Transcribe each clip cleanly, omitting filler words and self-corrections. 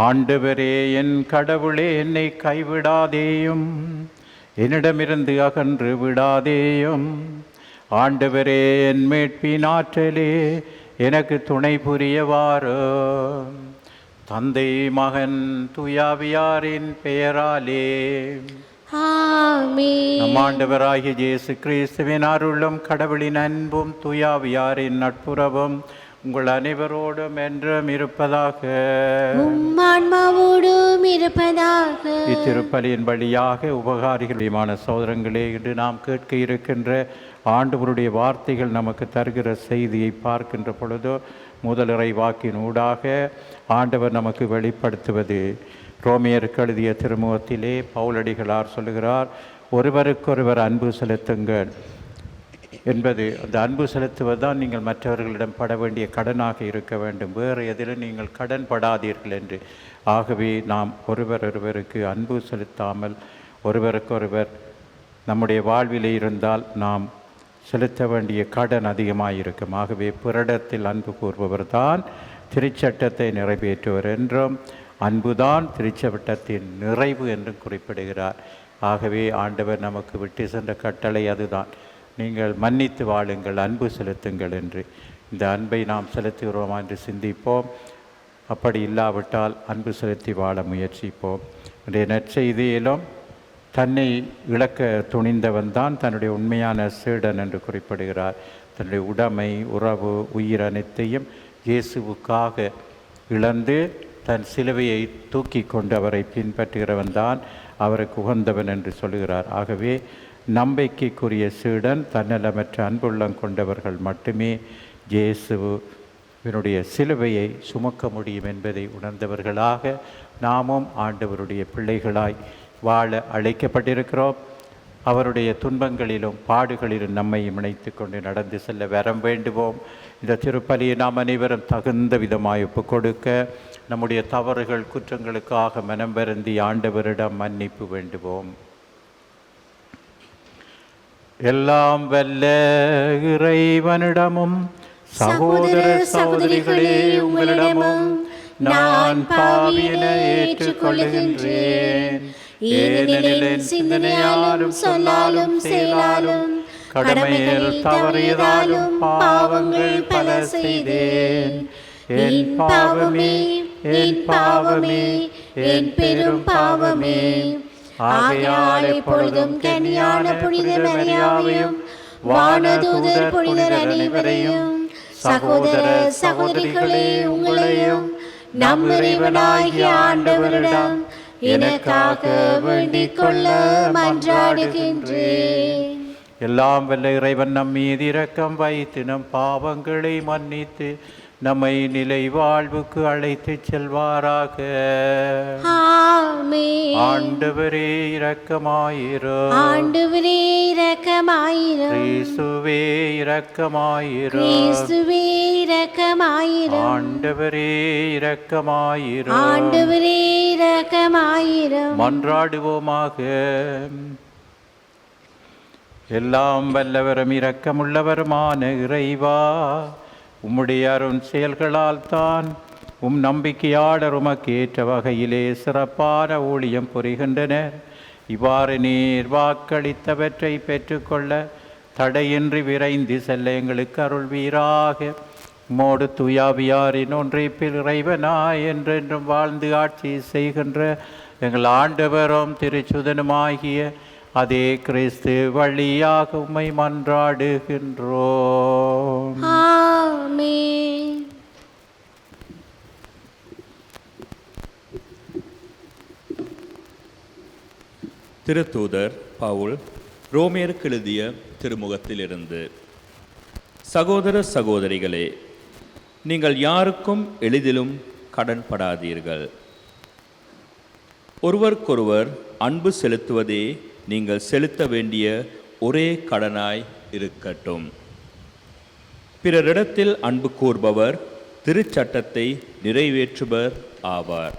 ஆண்டவரே என் கடவுளே, என்னை கைவிடாதேயும், என்னிடமிருந்து அகன்று விடாதேயும். ஆண்டவரே என் மீட்பின் ஆற்றலே, எனக்கு துணை புரியவாரும். தந்தை மகன் தூயாவியாரின் பெயராலே ஆமென். நம் ஆண்டவராகிய இயேசு கிறிஸ்துவின் அருளும் கடவுளின் அன்பும் தூயாவியாரின் நட்புறவும் உங்கள் அனைவரோடும் என்றும் இருப்பதாக. ஆன்மாவோடும் இருப்பதாக. இத்திருப்பலியின் வழியாக உபகாரிகளுமான சோதரங்களே, இன்று நாம் கேட்க இருக்கின்ற ஆண்டவருடைய வார்த்தைகள் நமக்கு தருகிற செய்தியை பார்க்கின்ற பொழுதோ முதலிறை வாக்கின் ஊடாக ஆண்டவர் நமக்கு வெளிப்படுத்துவது ரோமியருக்கு எழுதிய திருமுகத்திலே பவுலடிகளார் சொல்லுகிறார், ஒருவருக்கொருவர் அன்பு செலுத்துங்கள் என்பது. அந்த அன்பு செலுத்துவதுதான் நீங்கள் மற்றவர்களிடம் பட வேண்டிய கடனாக இருக்க வேண்டும், வேறு எதிலும் நீங்கள் கடன் படாதீர்கள் என்று. ஆகவே நாம் ஒருவருக்கு அன்பு செலுத்தாமல் ஒருவருக்கொருவர் நம்முடைய வாழ்விலே இருந்தால் நாம் செலுத்த வேண்டிய கடன் அதிகமாக இருக்கும். ஆகவே பிறரிடத்தில் அன்பு கூறுபவர் தான் திருச்சட்டத்தை நிறைவேற்றுவர் என்றும், அன்புதான் திருச்சட்டத்தின் நிறைவு என்றும் குறிப்பிடுகிறார். ஆகவே ஆண்டவர் நமக்கு விட்டு சென்ற கட்டளை அதுதான், நீங்கள் மன்னித்து வாழுங்கள், அன்பு செலுத்துங்கள் என்று. இந்த அன்பை நாம் செலுத்துகிறோமா என்று சிந்திப்போம். அப்படி இல்லாவிட்டால் அன்பு செலுத்தி வாழ முயற்சிப்போம். இன்றைய நற்செய்தியிலும் தன்னை இழக்க துணிந்தவன் தான் தன்னுடைய உண்மையான சீடன் என்று குறிப்பிடுகிறார். தன்னுடைய உடைமை, உறவு, உயிர் அனைத்தையும் இயேசுவுக்காக இழந்து தன் சிலுவையை தூக்கி கொண்டு அவரை பின்பற்றுகிறவன் தான் அவருக்கு உகந்தவன் என்று சொல்கிறார். ஆகவே நம்பிக்கைக்குரிய சீடன் தன்னலமற்ற அன்புள்ளம் கொண்டவர்கள் மட்டுமே இயேசுவினுடைய சிலுவையை சுமக்க முடியும் என்பதை உணர்ந்தவர்களாக நாமும் ஆண்டவருடைய பிள்ளைகளாய் வாழ அழைக்கப்பட்டிருக்கிறோம். அவருடைய துன்பங்களிலும் பாடுகளிலும் நம்மை இணைத்து கொண்டு நடந்து செல்ல வரம் வேண்டுவோம். இந்த திருப்பலியை நாம் அனைவரும் தகுந்த விதமாய் ஒப்புக் கொடுக்க நம்முடைய தவறுகள் குற்றங்களுக்காக மனம் வருந்தி ஆண்டவரிடம் மன்னிப்பு வேண்டுவோம். எல்லாம் வல்ல இறைவனிடமும் சகோதர சகோதரிகளே உங்களிடமும் நான் பாவியென ஏற்றுக்கொள்ளுகின்றேன். ஏனெனில் என் சிந்தனையாலும் சொல்லாலும் செயலாலும் கடமையில் தவறியதாலும் பாவங்கள் பல செய்தேன். என் பாவமே, என் பாவமே, என் பெரும் பாவமே. ஆகையால் எப்பொழுதும் கன்னியான புனித மரியாவையும் வானதூதர் புனிதர் அனைவரையும் சகோதர சகோதரிகளே உங்களையும் நம் இறைவனாகிய ஆண்டவரிடம் எனக்காக வேண்டிக் கொள்ள மன்றாடுகின்றேன். எல்லாம் வல்ல இறைவன் நம் மீது இரக்கம் வைத்து நம் பாவங்களை மன்னித்து நம்மை நிலை வாழ்வுக்கு அழைத்து செல்வாராக. ஆமென். ஆண்டவரே இரக்கமாயிரும். ஆண்டவரே இரக்கமாயிரும். கிறிஸ்துவே இரக்கமாயிரும். கிறிஸ்துவே இரக்கமாயிரும். ஆண்டவரே இரக்கமாயிரும். ஆண்டவரே இரக்கமாயிரும். மன்றாடுவோமாக. எல்லாம் வல்லவரும் இரக்கமுள்ளவருமான இறைவா, உம்முடைய அருண் செயல்களால் தான் உம் நம்பிக்கையாளர் உமக்கு ஏற்ற வகையிலே சிறப்பான ஊழியம் புரிகின்றனர். இவ்வாறு நீர் வாக்களித்தவற்றை பெற்றுக்கொள்ள தடையின்றி விரைந்து செல்ல எங்களுக்கு அருள்வீராக. உம்மோடு தூயாவியாரின் ஒன்றைப்பில் இறைவனாய் என்றென்றும் வாழ்ந்து ஆட்சி செய்கின்ற எங்கள் ஆண்டவரும் திருச்சுதனுமாகிய அதே கிறிஸ்து வழியாக உம்மை மன்றாடுகின்றோம். ஆமென். திருத்தூதர் பவுல் ரோமியருக்கு எழுதிய திருமுகத்திலிருந்து. சகோதர சகோதரிகளே, நீங்கள் யாருக்கும் எளிதிலும் கடன்படாதீர்கள். ஒருவருக்கொருவர் அன்பு செலுத்துவதே நீங்கள் செலுத்த வேண்டிய ஒரே கடனாய் இருக்கட்டும். பிறரிடத்தில் அன்பு கூர்பவர் திருச்சட்டத்தை நிறைவேற்றுபவர் ஆவார்.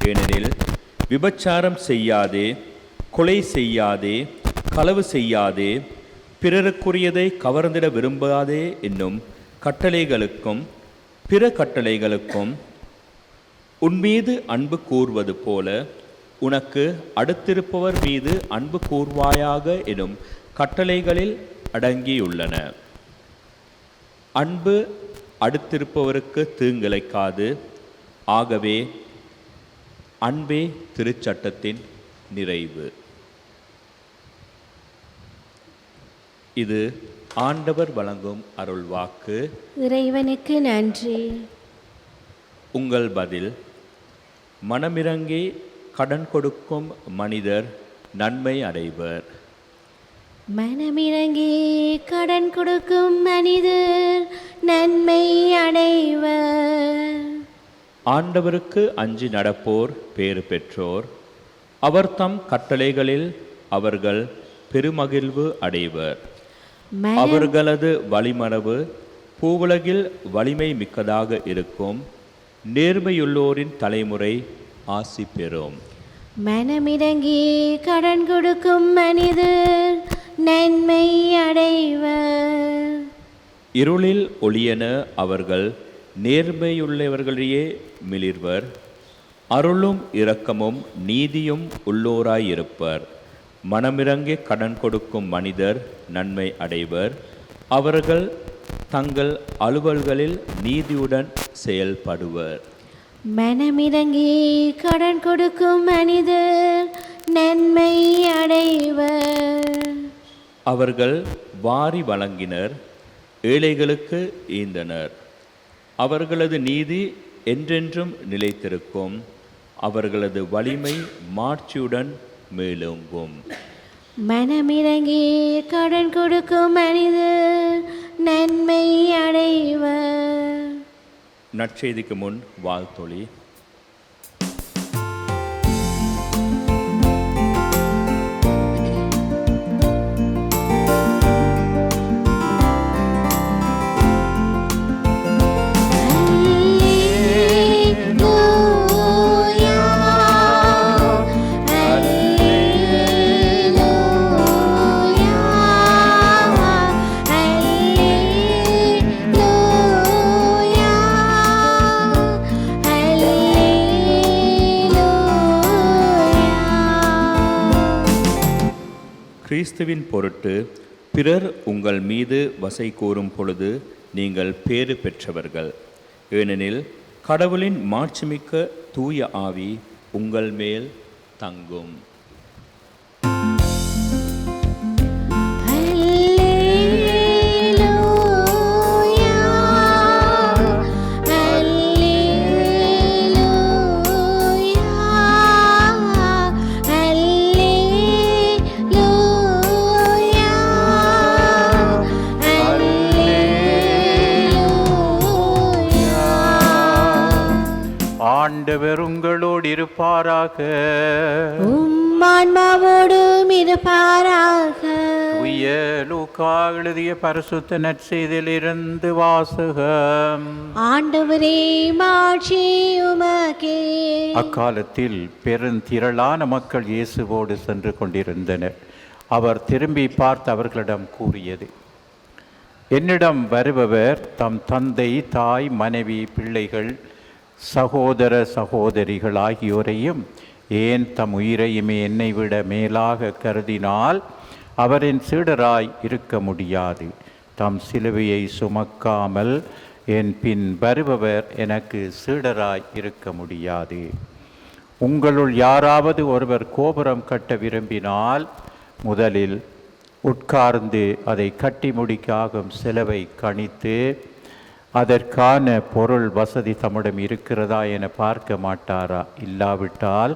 ஏனெனில் விபச்சாரம் செய்யாதே, கொலை செய்யாதே, களவு செய்யாதே, பிறருக்குரியதை கவர்ந்திட விரும்பாதே என்னும் கட்டளைகளுக்கும் பிற கட்டளைகளுக்கும் உன்மீது அன்பு கூர்வது போல உனக்கு அடுத்திருப்பவர் மீது அன்பு கூர்வாயாக எனும் கட்டளைகளில் அடங்கியுள்ளன. அன்பு அடுத்திருப்பவருக்கு தீங்கிழைக்காது. ஆகவே அன்பே திருச்சட்டத்தின் நிறைவு. இது ஆண்டவர் வழங்கும் அருள்வாக்கு. இறைவனுக்கு நன்றி. உங்கள் பதில்: மனமிரங்கி கடன் கொடுக்கும் மனிதர் நன்மை அடைவர். மனமிரங்கி கடன் கொடுக்கும் மனிதர் நன்மை அடைவர். ஆண்டவருக்கு அஞ்சி நடப்போர் பேறு பெற்றோர். அவர் தம் கட்டளைகளில் அவர்கள் பெருமகிழ்வு அடைவர். அவர்களது வழிமரபு பூவுலகில் வலிமை மிக்கதாக இருக்கும். நேர்மையுள்ளோரின் தலைமுறை ஆசி பெறும். மனமிரங்கி கடன் கொடுக்கும் மனிதர் நன்மை அடைவர். இருளில் ஒளியென அவர்கள் நேர்மையுள்ளவர்களையே மிளிர்வர். அருளும் இரக்கமும் நீதியும் உள்ளோராயிருப்பர். மனமிரங்கி கடன் கொடுக்கும் மனிதர் நன்மை அடைவர். அவர்கள் தங்கள் அலுவல்களில் நீதியுடன் செயல்படுவர். மனமிரங்கி கடன் கொடுக்கும் மனிதர் நன்மை அடைவர். அவர்கள் வாரி வழங்கினர், ஏழைகளுக்கு ஈந்தனர். அவர்களது நீதி என்றென்றும் நிலைத்திருக்கும். அவர்களது வலிமை மாட்சியுடன் மேலோங்கும். மனமிரங்கி கடன் கொடுக்கும் மனிதர் நன்மை அடைவர். நற்செய்திக்கு முன் வாழ்த்தொளி. கிறிஸ்துவின் பொருட்டு பிறர் உங்கள் மீது வசை கூறும் பொழுது நீங்கள் பேறு பெற்றவர்கள். ஏனெனில் கடவுளின் மாட்சிமிக்க தூய ஆவி உங்கள் மேல் தங்கும். ஆண்டவர் உங்களோடு இருப்பாராக. உம் ஆன்மாவோடும் இருப்பாராக. தூய லூக்கா எழுதிய பரிசுத்த நற்செய்தியிலிருந்து வாசகம். ஆண்டவரே மாட்சி உமக்கே. அக்காலத்தில் பெருந்திரளான மக்கள் இயேசுவோடு சென்று கொண்டிருந்தனர். அவர் திரும்பி பார்த்து அவர்களிடம் கூறியது: என்னிடம் வருபவர் தம் தந்தை, தாய், மனைவி, பிள்ளைகள், சகோதர சகோதரிகள் ஆகியோரையும் ஏன் தம் உயிரையுமே என்னை விட மேலாக கருதினால் அவரின் சீடராய் இருக்க முடியாது. தம் சிலுவையை சுமக்காமல் என் பின் வருபவர் எனக்கு சீடராய் இருக்க முடியாது. உங்களுள் யாராவது ஒருவர் கோபுரம் கட்ட விரும்பினால் முதலில் உட்கார்ந்து அதை கட்டி முடிக்காகும் செலவை கணித்து அதற்கான பொருள் வசதி தம்மிடம் இருக்கிறதா என பார்க்க மாட்டாரா? இல்லாவிட்டால்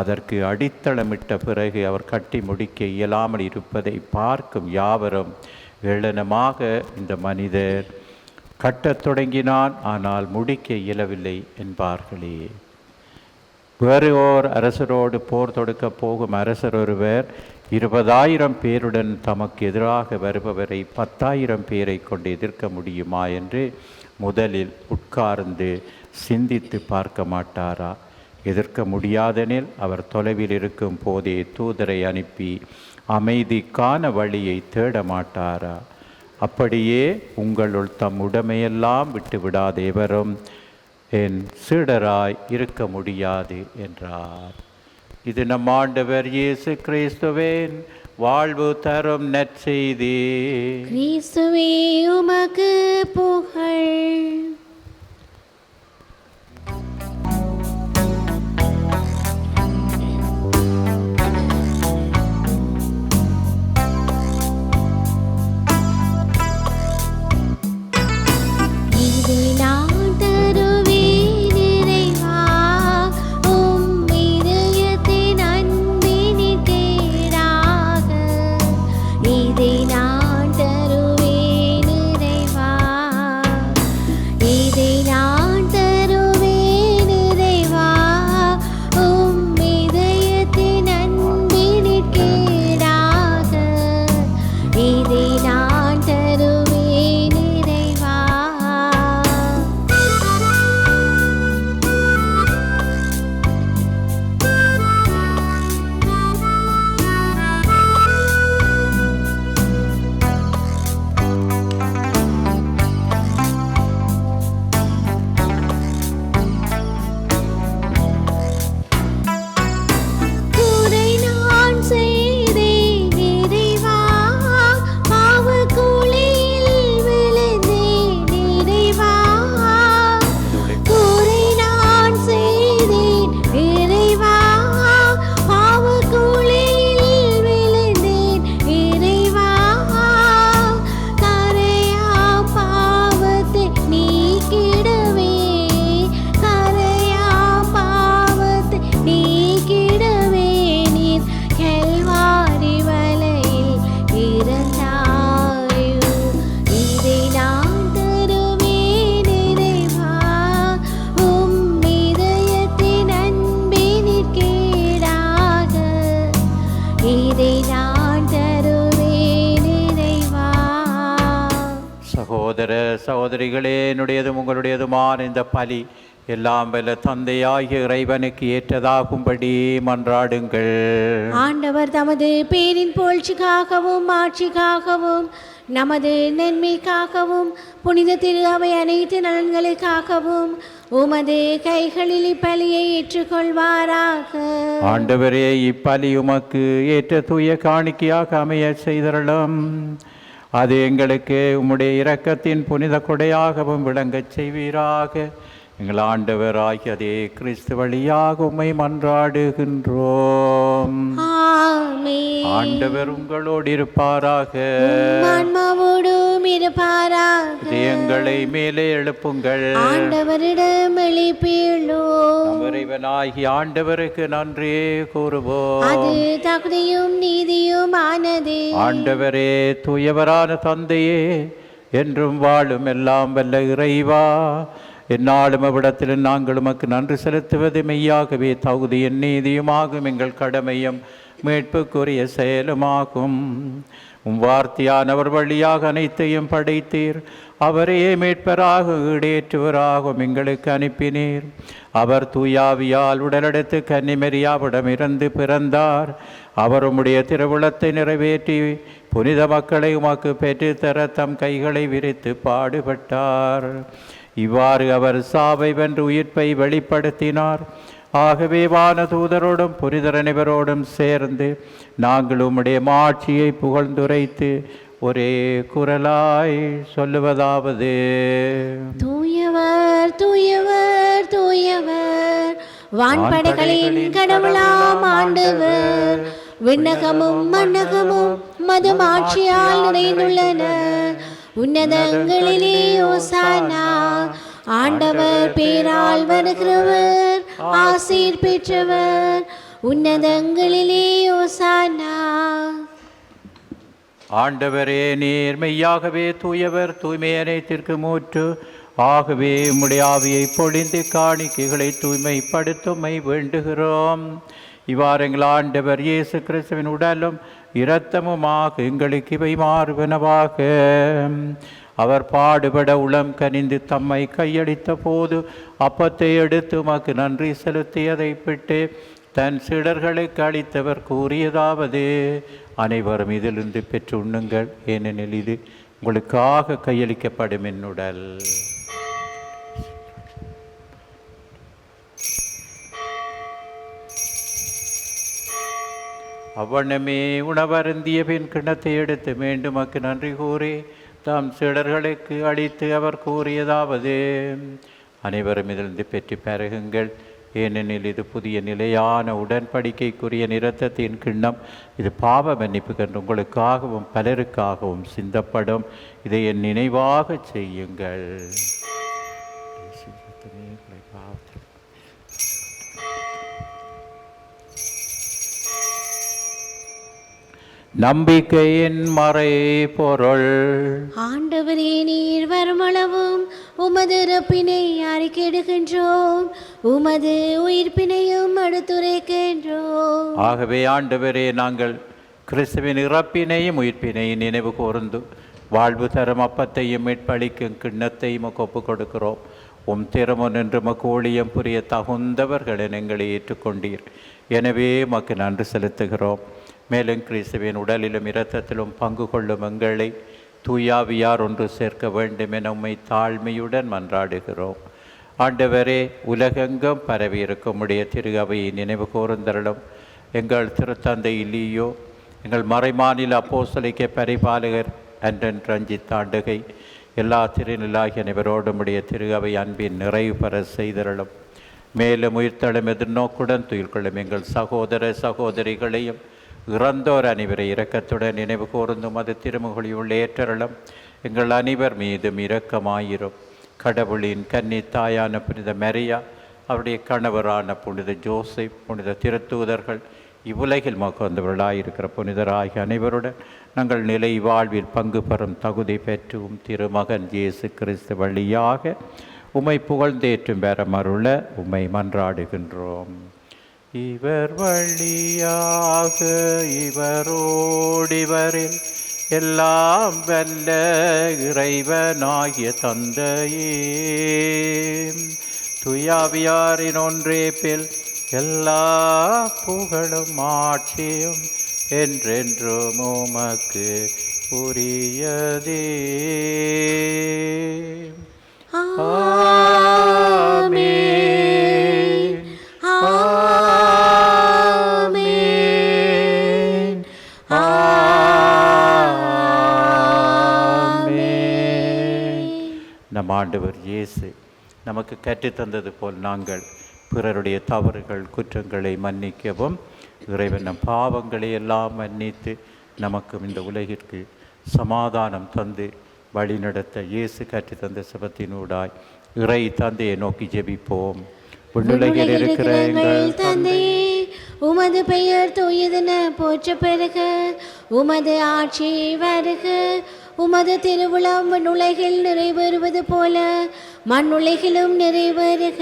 அதற்கு அடித்தளமிட்ட பிறகு அவர் கட்டி முடிக்க இயலாமல் இருப்பதை பார்க்கும் யாவரும் ஏளனமாக இந்த மனிதர் கட்டத் தொடங்கினான், ஆனால் முடிக்க இயலவில்லை என்பார்களே. வேறு ஓர் அரசரோடு போர் தொடுக்கப் போகும் அரசர் ஒருவர் 20,000 பேருடன் தமக்கு எதிராக வருபவரை 10,000 பேரை கொண்டு எதிர்க்க முடியுமா என்று முதலில் உட்கார்ந்து சிந்தித்து பார்க்க மாட்டாரா? எதிர்க்க முடியாதெனில் அவர் தொலைவில் இருக்கும் போதே தூதரை அனுப்பி அமைதிக்கான வழியை தேட மாட்டாரா? அப்படியே உங்களுள் தம் உடைமையெல்லாம் விட்டு விடாத எவரும் என் சீடராய் இருக்க முடியாது என்றார். இது நம் ஆண்டவர் இயேசு கிறிஸ்துவின் வாழ்வு தரும் நற்செய்தி. கிறிஸ்துவே உமக்கு புகழ். சகோதர சகோதரிகளே, என்னுடையதும் உங்களுடையதுமான இந்த பலி எல்லாம் வல்ல தந்தையாகிய இறைவனுக்கு ஏற்றதாகும்படி மன்றாடுங்கள். ஆண்டவர் தமது பேரின் புகழ்ச்சிக்காகவும் ஆட்சிக்காகவும் நமது நன்மைக்காகவும் புனித திரு அவை அனைத்து நலன்களுக்காகவும் உமது கைகளில் இப்பலியை ஏற்றுக்கொள்வாராக. ஆண்டவரே, இப்பலி உமக்கு ஏற்ற தூய காணிக்கையாக அமைய செய்தருளும். அது எங்களுக்கு உம்முடைய இரக்கத்தின் புனித கொடையாகவும் விளங்கச் செய்வீராக. எங்கள் ஆண்டவர் ஆகியதே கிறிஸ்து வழியாக உம்மை மன்றாடுகின்றோம். ஆண்டவர் உங்களோடு இருப்பாராக. ஆன்மாவோடும் இருப்பாராக. எங்களை மேலே எழுப்புங்கள். ஆண்டவரிடம் எழுப்பியுள்ளோம். இறைவனாகிய ஆண்டவருக்கு நன்றி கூறுவோம். அது தகுதியும் நீதியும் ஆனது. ஆண்டவரே, தூயவரான தந்தையே, என்றும் வாழும் எல்லாம் வல்ல இறைவா, எந்நாளும் அவ்விடத்தில் நாங்கள் உமக்கு நன்றி செலுத்துவது மெய்யாகவே தகுதியின் நீதியுமாகும், எங்கள் கடமையும் மீட்புக்குரிய செயலுமாகும். வார்த்தையானவர் வழியாக அனைத்தையும் படைத்தீர். அவரையே மீட்பராக ஈடேற்றுவராகவும் எங்களுக்கு அனுப்பினீர். அவர் தூயாவியால் உடலெடுத்து கன்னிமரியாவிடமிருந்து பிறந்தார். அவர் உம்முடைய திருவுளத்தை நிறைவேற்றி புனித மக்களை உமக்கு பெற்றுத்தர தம் கைகளை விரித்து பாடுபட்டார். இவ்வாறு அவர் சாவை வென்று உயிர்ப்பை வெளிப்படுத்தினார். ஆகவே வானதூதரோடும் புனிதர் அனைவரோடும் சேர்ந்து நாங்கள் உம்முடைய மாட்சியை புகழ்ந்துரைத்து ஒரே குரலாய் சொல்லுவதாவது: தூயவர் தூயவர் தூயவர், வான்படைகளின் கடவுளாம் ஆண்டவர். விண்ணகமும் மண்ணகமும் மதும் ஆட்சியால் நிறைந்துள்ளன. உன்னதங்களிலே ஓசானா. ஆண்டவர் பேரால் வருகிறவர் ஆசீர் பெற்றவர். உன்னதங்களிலே ஓசானா. ஆண்டவரே, நீர் மெய்யாகவே தூயவர், தூய்மை அனைத்திற்கு மூற்று. ஆகவே உம்முடைய ஆவியை பொழிந்து காணிக்கைகளை தூய்மைப்படுத்துமை வேண்டுகிறோம். இவ்வாறு எங்கள் ஆண்டவர் இயேசு கிறிஸ்துவின் உடலும் இரத்தமுமாக எங்களுக்கு இவை மாறுவனவாக. அவர் பாடுபட உளம் கனிந்து தம்மை கையளித்த போது அப்பத்தை எடுத்து உமக்கு நன்றி செலுத்தியதை பிட்டு தன் சீடர்களுக்கு அளித்தவர் கூறியதாவது: அனைவரும் இதிலிருந்து பெற்று உண்ணுங்கள், ஏனெனில் இது உங்களுக்காக கையளிக்கப்படும் என்னுடல். அவ்வண்ணமே உணவருந்திய பின் கிண்ணத்தை எடுத்து மீண்டும் மக்கு நன்றி கூறி தாம் சீடர்களுக்கு அளித்து அவர் கூறியதாவது, அனைவரும் இதிலிருந்து பெற்று பருகுங்கள், ஏனெனில் இது புதிய நிலையான உடன்படிக்கைக்குரிய இரத்தத்தின் கிண்ணம். இது பாவ மன்னிப்புக்கென்று உங்களுக்காகவும் பலருக்காகவும் சிந்தப்படும். இதை என் நினைவாக செய்யுங்கள். நம்பிக்கையின் மறை பொருள். ஆண்டவரே, நீர் வருமளவும் உமது இறப்பினை அறிக்கையிடுகின்றோம், உமது உயிர்ப்பினையும் எடுத்துரைக்கின்றோம். ஆகவே ஆண்டவரே, நாங்கள் கிறிஸ்துவின் இறப்பினையும் உயிர்ப்பினையும் நினைவு கூர்ந்து வாழ்வு தரும் அப்பத்தையும் மீட்பளிக்கும் கிண்ணத்தையும் ஒப்புக் கொடுக்கிறோம். உம் திறமுன் என்று மக்கு ஊழியம் புரிய தகுந்தவர்கள் எங்களை ஏற்றுக்கொண்டீர். எனவே மக்கு நன்றி செலுத்துகிறோம். மேலும் கிறிஸ்துவின் உடலிலும் இரத்தத்திலும் பங்கு கொள்ளும் எங்களை தூயாவியார் ஒன்று சேர்க்க வேண்டும் என உம்மை தாழ்மையுடன் மன்றாடுகிறோம். ஆண்டவரே, உலகெங்கும் பரவி இருக்கும் உடைய திரு அவையை நினைவு கூர்ந்தருளும். எங்கள் திருத்தந்தை இல்லியோ, எங்கள் மறைமாநில அப்போஸ்தலிக்க பரிபாலகர் அன்றன் ரஞ்சித் ஆண்டுகை, எல்லா திருநிலாகிய அனைவரோடும் உடைய திரு அவை அன்பின் நிறைவு பெற செய்தருளும். மேலும் உயிர்த்தலும் எதிர்நோக்குடன் துயில் கொள்ளும் எங்கள் சகோதர சகோதரிகளையும் இறந்தோர் அனைவரை இரக்கத்துடன் நினைவு கூர்ந்தும் அது திருமுகொழியுள்ள ஏற்றருளும். எங்கள் அனைவர் மீதும் இரக்கமாயிரும். கடவுளின் கன்னி தாயான புனித மரியா, அவருடைய கணவரான புனித ஜோசப், புனித திருத்தூதர்கள், இவ்வுலகில் மகந்தவர்களாயிருக்கிற புனிதராகிய அனைவருடன் நாங்கள் நிலை வாழ்வில் பங்கு பெறும் தகுதி பெற்றும் திருமகன் இயேசு கிறிஸ்து வழியாக உம்மை புகழ்ந்தேற்றும் பெறமருள உம்மை மன்றாடுகின்றோம். இவர் வழியாக இவரோடிவரில் எல்லாம் வல்ல இறைவனாகிய தந்தையே, துயாவியாரின் ஒன்றேப்பில் எல்லா புகழும் ஆட்சியும் என்றென்றும் உமக்கு உரியதே. ஆமென். ஆமென். ஆமென். நம் ஆண்டவர் இயேசு நமக்கு கற்றுத்தந்தது போல் நாங்கள் பிறருடைய தவறுகள் குற்றங்களை மன்னிக்கவும், இறைவன் நம் பாவங்களை எல்லாம் மன்னித்து நமக்கும் இந்த உலகிற்கு சமாதானம் தந்து வழிநடத்த இயேசு கற்றுத்தந்த செபத்தினூடாய் இறை தந்தையை நோக்கி ஜெபிப்போம். விண்ணுலகில் இருக்கிற எங்கள் தந்தையே, உமது பெயர் தூயதென போற்ற பெறுக, உமது ஆட்சி வருக, உமது திருவிழம் விண்ணுலகில் நிறைவேறுவது போல மண்ணுலகிலும் நிறைவேறுக.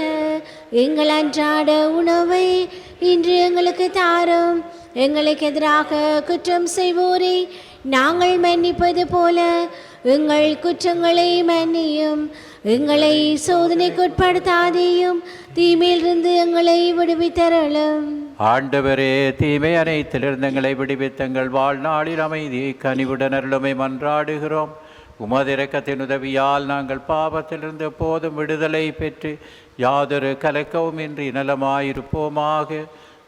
எங்கள் அன்றாட உணவை இன்று எங்களுக்கு தாரும், எங்களுக்கு எதிராக குற்றம் செய்வோரை நாங்கள் மன்னிப்பது போல எங்கள் குற்றங்களை மன்னியும், எங்களை சோதனைக்குட்படுத்தாதேயும், தீமையிலிருந்து எங்களை விடுவித்தருளும். ஆண்டவரே, தீமை அனைத்திலிருந்து எங்களை விடுவித்தங்கள் வாழ்நாளில் அமைதியை கனிவுடன் அருளுமை மன்றாடுகிறோம். உமது இரக்கத்தின் உதவியால் நாங்கள் பாவத்திலிருந்து எப்போதும் விடுதலை பெற்று யாதொரு கலக்கവും இன்றி நலமாயிருப்போமாக.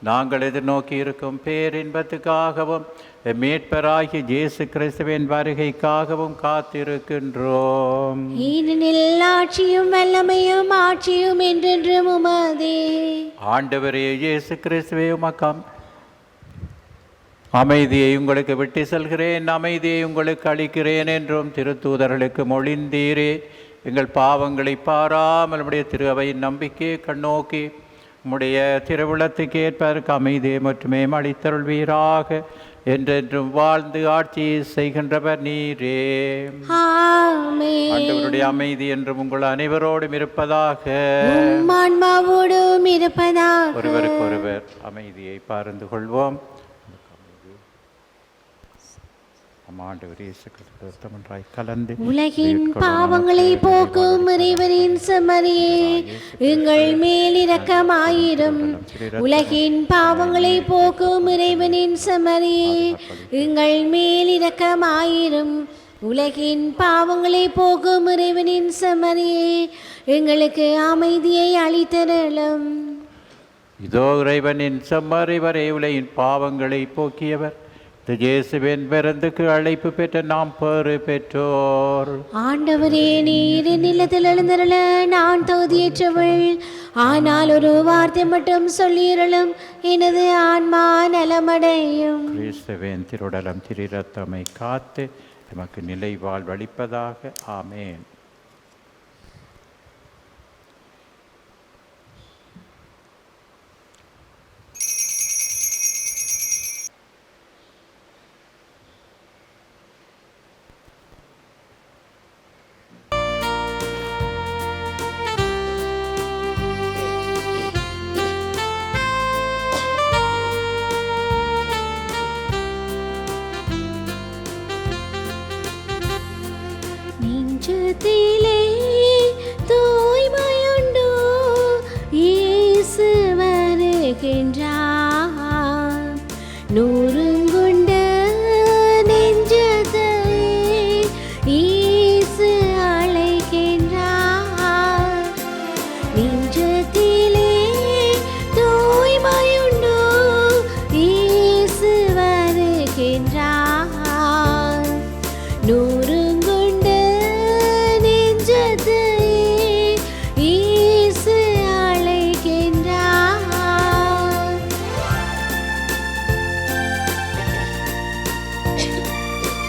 நாங்கள் எதிர்நோக்கி இருக்கும் பேரின்பத்துக்காகவும் மீட்பராகிய இயேசு கிறிஸ்துவின் வருகைக்காகவும் காத்திருக்கின்றோம். ஏனெனில் ஆட்சியும் வல்லமையும் ஆட்சியும் என்றென்றும் உமதே. ஆண்டவரே இயேசு கிறிஸ்துவே, உமக்காம் அமைதியை உங்களுக்கு விட்டு செல்கிறேன், அமைதியை உங்களுக்கு அளிக்கிறேன் என்றும் திருத்தூதர்களுக்கு மொழிந்தீரே. எங்கள் பாவங்களை பாராமல் நம்முடைய திரு அவையின் நம்பிக்கையை கண்ணோக்கி உம்முடைய திருவுளத்துக்கு ஏற்பதற்கு அமைதியை மட்டுமே அளித்தருள்வீராக. என்றென்றும் வாழ்ந்து ஆட்சி செய்கின்றவர் நீரே. ஆமென். ஆண்டவருடைய அமைதி என்றும் உங்கள் அனைவரோடும் இருப்பதாக. உம் ஆன்மாவோடும் இருப்பதாக. ஒருவருக்கு ஒருவர் அமைதியை பகிர்ந்து கொள்வோம். கலந்து உலகின் பாவங்களை போக்கும் இறைவனின் செம்மறியே, எங்கள் மேல் இரக்கமாயிரும். உலகின் பாவங்களை போக்கும் இறைவனின் செம்மறியே, எங்கள் மேல் இரக்கமாயிரும். உலகின் பாவங்களை போக்கும் இறைவனின் செம்மறியே, எங்களுக்கு அமைதியை அளித்தருளும். இதோ இறைவனின் செம்மறி வரை உலகின் பாவங்களை போக்கியவர். இயேசுவின் பிறந்துக்கு அழைப்பு பெற்ற நாம் பேறு பெற்றோர். ஆண்டவரே, நீர் நிலத்தில் எழுந்தருள நான் தகுதியற்றவள். ஆனால் ஒரு வார்த்தை மட்டும் சொல்லியருளும், எனது ஆன்மா நலமடையும். கிறிஸ்துவின் திருடலம் திரிரத்தமை காத்து நமக்கு நிலை வாழ்வளிப்பதாக. ஆமேன். நெஞ்சத்திலே தூய்மையுண்டோ, இயேசு வருகின்றார். நூறுங்குண்ட நெஞ்சத்தை இயேசு அழைக்கின்றார். நெஞ்சத்திலே தூய்மையுண்டோ, இயேசு வருகின்றார். நூறுங்குண்ட நெஞ்சத்தை இயேசு அழைக்கின்றார்.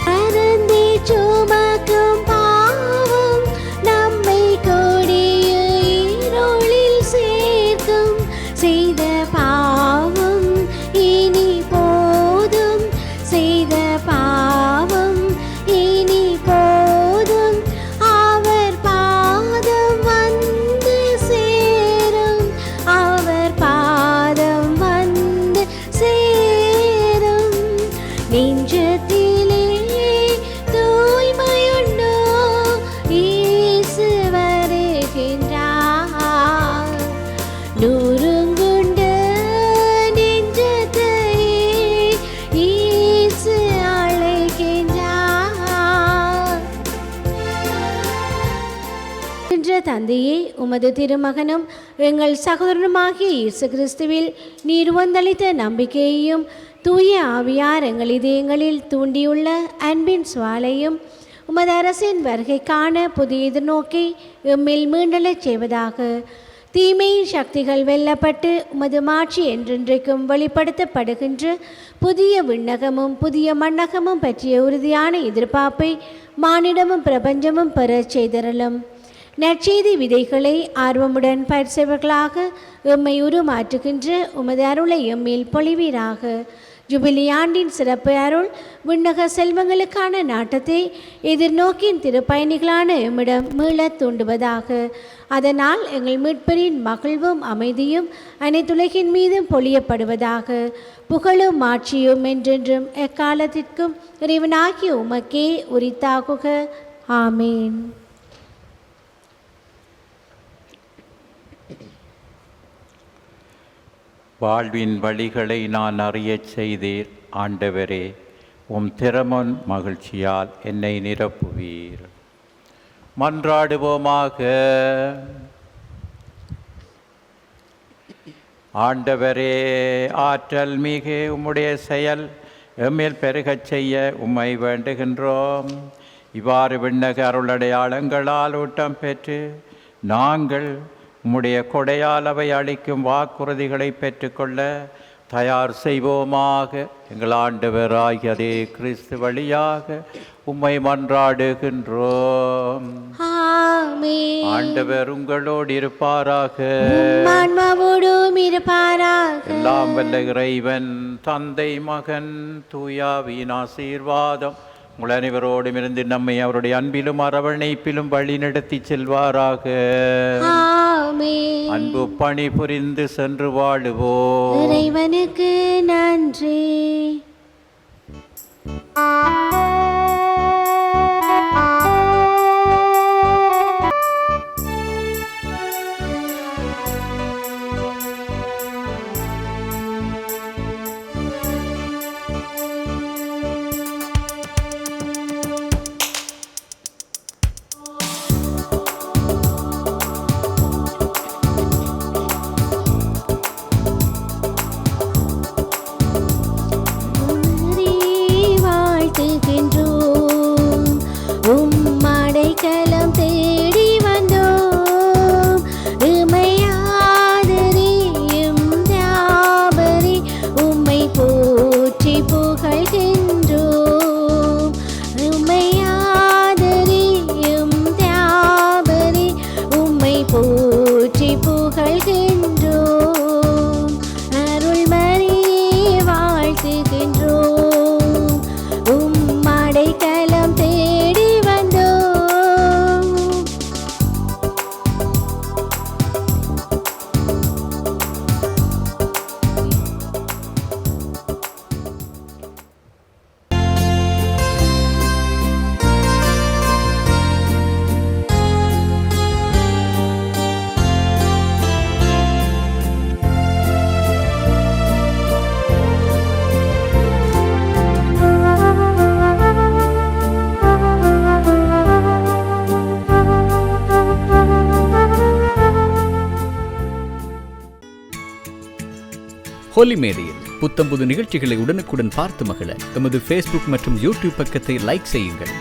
பரந்தே சுமக்கும் பாவம் நம்மை கொடிய இருளில் சேர்க்கும். செய்த பாவம் இனி போதும், செய்த பாவம் இனி போதும். அவர் பாதம் வந்து சேரும், அவர் பாதம் வந்து சேரும். நெஞ்சத்திலே தூய்மையுண்டோ, இயேசு வருகின்றார். நூறுங்குண்ட நெஞ்சத்தை இயேசு அழைக்கின்றார். என்ற தந்தையே, உமது திருமகனும் எங்கள் சகோதரனுமாகிய இயேசு கிறிஸ்துவில் நீர் வந்தளித்த நம்பிக்கையையும் தூய ஆவியார் எங்கள் இதயங்களில் தூண்டியுள்ள அன்பின் சுவாலையும் உமது அரசின் வருகைக்கான புதிய எதிர்நோக்கை எம்மில் மீண்டெழச் செய்வதாக. தீமையின் சக்திகள் வெல்லப்பட்டு உமது மாட்சி என்றென்றைக்கும் வெளிப்படுத்தப்படுகின்ற புதிய விண்ணகமும் புதிய மண்ணகமும் பற்றிய உறுதியான எதிர்பார்ப்பை மானிடமும் பிரபஞ்சமும் பெறச் செய்தரலும். நற்செய்தி விதைகளை ஆர்வமுடன் பயிற்சியவர்களாக எம்மை உருமாற்றுகின்ற உமது அருளை எம்மில் பொழிவீராக. ஜூபிலி ஆண்டின் சிறப்பு அருள் விண்ணக செல்வங்களுக்கான நாட்டத்தை எதிர்நோக்கின் திருப்பயணிகளான எம்மிடம் மீளத் தூண்டுவதாக. அதனால் எங்கள் மீட்பரின் மகிழ்வும் அமைதியும் அனைத்துலகின் மீதும் பொழியப்படுவதாக. புகழும் மாட்சியும் என்றென்றும் எக்காலத்திற்கும் இறைவனாகிய உமக்கே உரித்தாகுக. ஆமேன். வாழ்வின் வழிகளை நான் அறியச் செய்தீர். ஆண்டவரே, உம் திறமன் மகிழ்ச்சியால் என்னை நிரப்புவீர். மன்றாடுவோமாக. ஆண்டவரே, ஆற்றல் மிகு உம்முடைய செயல் எம்மில் பெருகச் செய்ய உம்மை வேண்டுகின்றோம். இவ்வாறு விண்ணக அருளடையாளங்களால் ஊட்டம் பெற்று நாங்கள் உம்முடைய கொடையால் அவை அளிக்கும் வாக்குறுதிகளை பெற்றுக்கொள்ள தயார் செய்வோமாக. எங்கள் ஆண்டவராகிய அதே கிறிஸ்து வழியாக உம்மை மன்றாடுகின்றோம். ஆமென். ஆண்டவர் உங்களோடு இருப்பாராக. ஆன்மாவோடும் இருப்பாராக. எல்லாம் வல்ல இறைவன் தந்தை மகன் தூயாவியின் ஆசீர்வாதம் உங்கள் அனைவரோடும் இருந்து நம்மை அவருடைய அன்பிலும் அரவணைப்பிலும் வழி நடத்தி செல்வாராக. ஆமென். அன்பு பணி புரிந்து சென்று வாழுவோம். இறைவனுக்கு நன்றி. ஹோலி மேடையில் புத்தம்புது நிகழ்ச்சிகளை உடனுக்குடன் பார்த்து மகிழ எமது ஃபேஸ்புக் மற்றும் யூடியூப் பக்கத்தை லைக் செய்யுங்கள்.